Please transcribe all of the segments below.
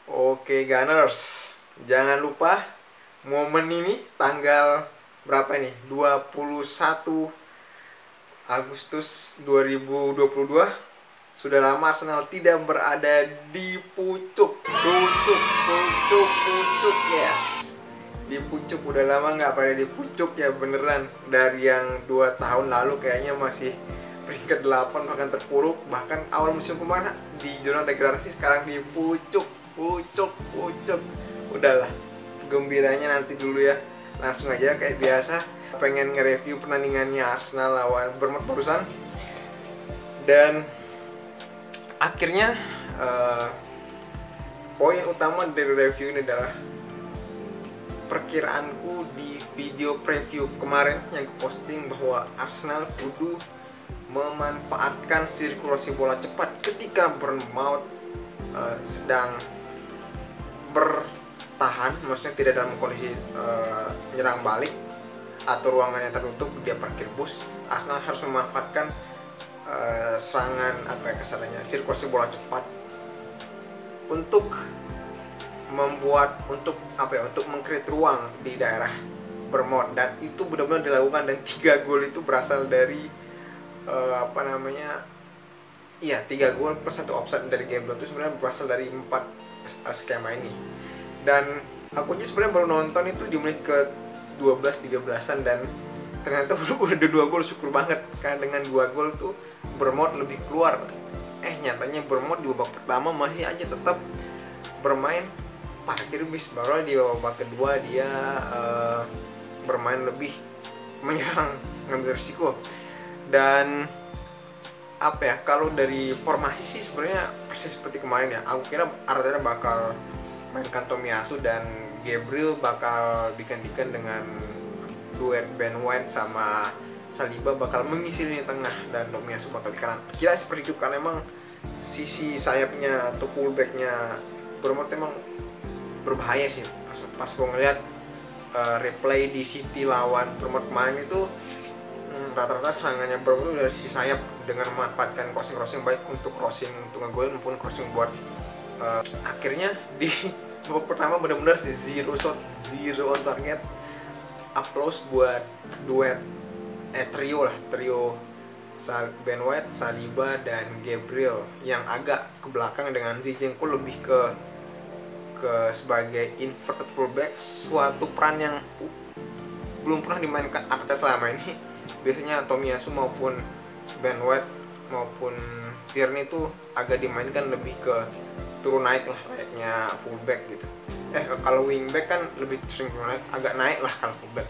Oke Gunners, jangan lupa momen ini tanggal berapa nih? 21 Agustus 2022. Sudah lama Arsenal tidak berada di pucuk, yes. Di pucuk udah lama nggak berada di pucuk ya, beneran. Dari yang 2 tahun lalu kayaknya masih peringkat 8 bahkan terpuruk, bahkan awal musim kemana di zona degradasi, sekarang di pucuk. Udahlah, gembiranya nanti dulu ya. Langsung aja kayak biasa, pengen nge-review pertandingannya Arsenal lawan Bournemouth barusan. Dan akhirnya poin utama dari review ini adalah perkiraanku di video preview kemarin yang posting bahwa Arsenal kudu memanfaatkan sirkulasi bola cepat ketika Bournemouth sedang bertahan, maksudnya tidak dalam kondisi menyerang balik atau ruangannya tertutup, dia parkir bus. Arsenal harus memanfaatkan serangan kasarnya sirkulasi bola cepat untuk untuk meng-create ruang di daerah Bournemouth, dan itu benar-benar dilakukan. Dan 3 gol itu berasal dari 3 gol plus 1 offside dari Gabriel itu sebenarnya berasal dari 4 skema ini. Dan aku aja sebenarnya baru nonton itu di menit ke 12-13an, dan ternyata udah 2 gol, syukur banget. Karena dengan 2 gol tuh Bournemouth lebih keluar. Nyatanya Bournemouth di babak pertama masih aja tetap bermain parkir bis, baru di babak kedua dia bermain lebih menyerang, ngambil risiko. Dan kalau dari formasi sih sebenarnya persis seperti kemarin ya. Aku kira Arteta bakal mainkan Tomiyasu dan Gabriel bakal digantikan dengan duet Ben White sama Saliba bakal mengisi lini tengah, dan Tomiyasu bakal di kanan. Kira seperti itu, karena emang sisi sayapnya atau fullbacknya Bournemouth emang berbahaya sih. Pas gue ngeliat replay di City lawan Bournemouth kemarin itu, rata-rata serangannya Bournemouth dari sisi sayap dengan memanfaatkan crossing baik untuk crossing untuk ngegolin maupun crossing buat akhirnya di babak pertama benar-benar zero shot, zero on target. Applause buat duet trio Ben White, Saliba, dan Gabriel yang agak ke belakang dengan Zinchenko lebih ke sebagai inverted fullback, suatu peran yang belum pernah dimainkan Arteta selama ini. Biasanya Tomiyasu maupun Ben White maupun Tierney itu agak dimainkan lebih ke turun naik lah, layaknya fullback gitu. Kalau wingback kan lebih sering turun naik, agak naik lah kalau fullback.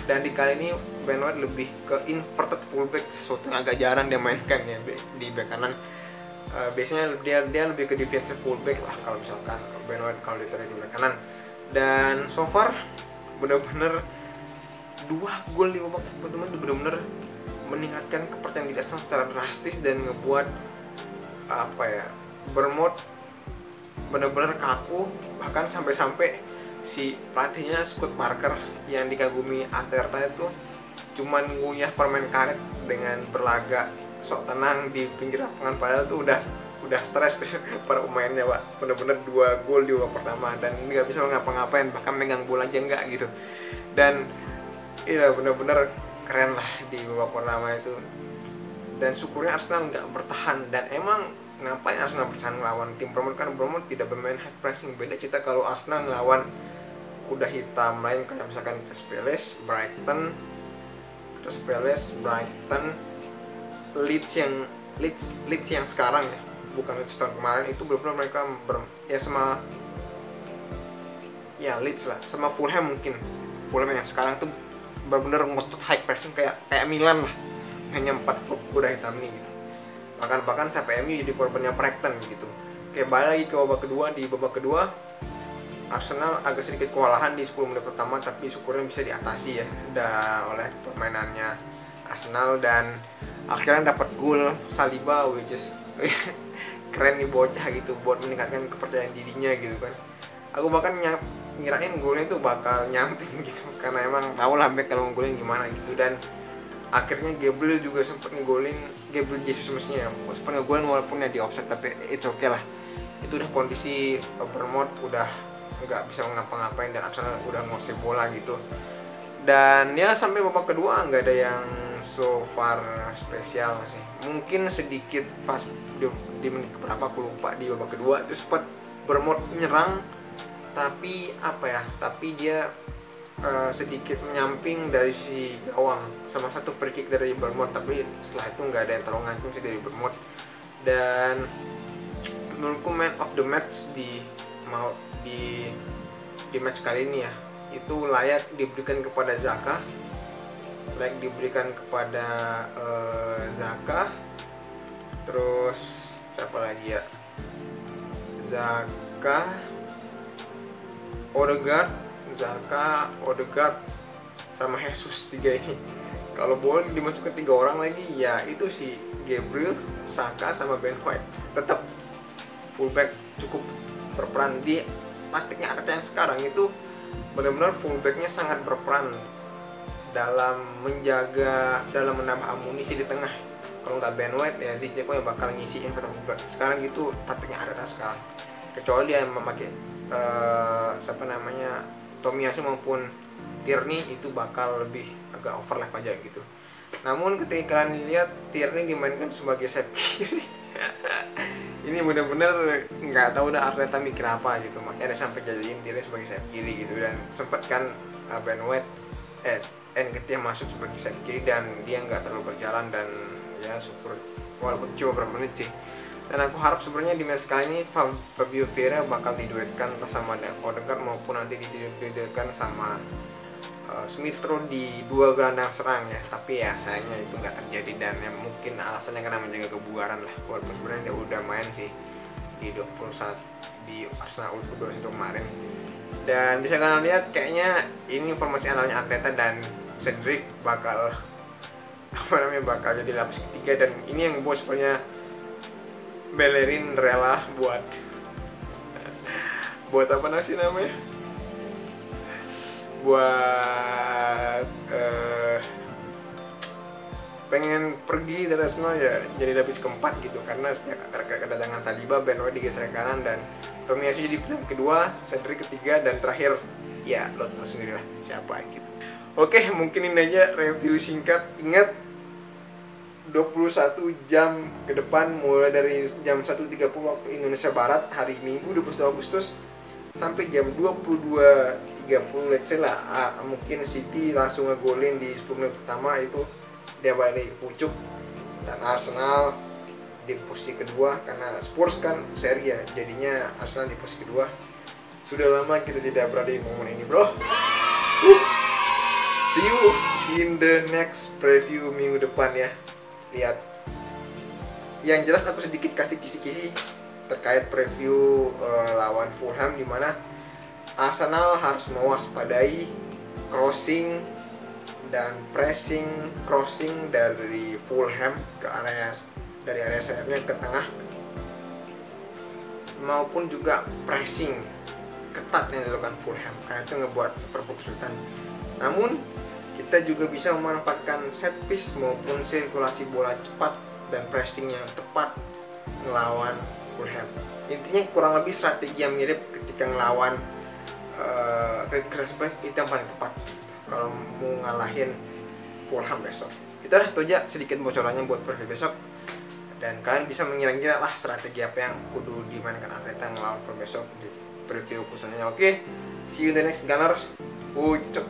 Dan di kali ini Ben White lebih ke inverted fullback, sesuatu yang agak jarang dia mainkan ya di back kanan. Biasanya dia lebih ke defensive fullback lah kalau misalkan Ben White kalau ditaruh di back kanan. Dan so far benar-benar 2 gol di babak pertama itu benar-benar meningkatkan kepercayaan diri Arsenal secara drastis dan ngebuat Bournemouth benar-benar kaku. Bahkan sampai si pelatihnya Scott Parker yang dikagumi Arteta itu cuman nguyah permen karet dengan berlaga sok tenang di pinggir lapangan, padahal tuh udah stres tuh para pemainnya, Pak. Benar-benar 2 gol di babak pertama dan nggak bisa ngapa-ngapain, bahkan megang bola aja nggak gitu. Dan iya benar-benar keren lah di babak pertama itu. Dan syukurnya Arsenal nggak bertahan. Dan emang ngapain Arsenal bertahan ngelawan tim Bournemouth, kan Bournemouth tidak bermain high pressing. Beda cerita kalau Arsenal ngelawan kuda hitam lain kayak misalkan Crystal Palace, Brighton, Leeds yang sekarang ya, bukan Leeds tahun kemarin. Itu benar-benar mereka Leeds lah, sama Fulham mungkin. Fulham yang sekarang tuh benar-benar ngotot high pressing kayak Milan lah, hanya 4 klub kuda hitam ini gitu. Bahkan sampai MU jadi korbannya Brighton gitu. Kayak balik lagi ke babak kedua. Di babak kedua Arsenal agak sedikit kewalahan di 10 menit pertama, tapi syukurnya bisa diatasi ya oleh permainannya Arsenal. Dan akhirnya dapat gol Saliba, which is keren nih bocah gitu buat meningkatkan kepercayaan dirinya gitu kan. Aku bahkan ngirain golnya itu bakal nyamping gitu, karena emang tau lah back kalau ngegolin gimana gitu. Dan akhirnya Gabriel juga sempat ngegolin, Gabriel Jesus semestinya sempat ngegolin walaupun ya di offside, tapi it's okay lah. itu udah kondisi Bournemouth udah nggak bisa ngapa-ngapain dan Arsenal udah nguasai bola gitu. Dan ya sampai babak kedua nggak ada yang so far spesial sih. Mungkin sedikit pas di menit berapa aku lupa, di babak kedua itu sempat Bournemouth menyerang, tapi dia sedikit menyamping dari sisi gawang sama satu free kick dari Bournemouth, tapi setelah itu nggak ada yang terlalu ngancung sih dari Bournemouth. Dan menurutku man of the match di match kali ini ya, itu layak diberikan kepada Xhaka, terus siapa lagi ya, Odegaard sama Jesus, tiga ini. Kalau boleh dimasukkan 3 orang lagi ya itu si Gabriel, Saka sama Ben White. Tetap fullback cukup berperan di taktiknya Arteta yang sekarang itu, benar-benar fullbacknya sangat berperan dalam menambah amunisi di tengah. Kalau nggak Ben White ya Zinchenko yang bakal ngisiin fullback. Sekarang gitu taktiknya Arteta sekarang. Kecuali dia yang memakai Tomiyasu maupun Tierney, itu bakal lebih agak overlap aja gitu. Namun ketika kalian lihat Tierney dimainkan sebagai sayap kiri ini bener-bener nggak tahu udah Arteta mikir apa gitu, makanya ada sampai jadiin Tierney sebagai sayap kiri gitu. Dan sempet kan Ben White Nketiah masuk sebagai sayap kiri dan dia nggak terlalu berjalan, dan ya syukur walaupun cuma berapa menit sih. Dan aku harap sebenarnya di match kali ini Fabio Vieira bakal diduetkan sama Odegaard maupun nanti diduetkan sama Smith Rowe di dua gelandang serang ya. Tapi ya sayangnya itu nggak terjadi, dan ya mungkin alasannya karena menjaga kebugaran lah. Walaupun sebenarnya dia udah main sih di 21 di Arsenal U21 kemarin. Dan bisa kalian lihat kayaknya ini informasi analnya Arteta, dan Cedric bakal jadi lapis ketiga. Dan ini yang bos punya Bellerin rela buat apa sih namanya, buat pengen pergi dari Arsenal ya, jadi lapis keempat gitu, karena sejak kedatangan Saliba, Ben White digeser ke kanan dan Tomiyasu jadi pilihan kedua, Cedric ketiga, dan terakhir ya lo tau sendiri lah siapa gitu. Oke, mungkin ini aja review singkat. Ingat 21 jam ke depan, mulai dari jam 1.30 waktu Indonesia Barat hari Minggu 22 Agustus sampai jam 22.30 let's say lah, mungkin City langsung ngegolin di 10 menit pertama, itu dia balik pucuk, dan Arsenal di posisi kedua karena Spurs kan seri ya, jadinya Arsenal di posisi kedua. Sudah lama kita tidak berada di momen ini bro. See you in the next preview minggu depan ya. Lihat, yang jelas aku sedikit kasih kisi-kisi terkait preview lawan Fulham, dimana Arsenal harus mewaspadai crossing dan crossing dari Fulham ke dari area sayapnya ke tengah, maupun juga pressing ketat yang dilakukan Fulham, karena itu ngebuat Liverpool kesulitan. Namun kita juga bisa memanfaatkan set piece maupun sirkulasi bola cepat dan pressing yang tepat melawan Fulham. Intinya kurang lebih strategi yang mirip ketika ngelawan Crystal Palace, itu yang paling tepat kalau mau ngalahin Fulham besok. Itu aja sedikit bocorannya buat preview besok, dan kalian bisa mengira-ngira lah strategi apa yang kudu dimainkan Arteta ngelawan Fulham besok di preview khususnya. Oke, see you in the next Gunners. Ucap.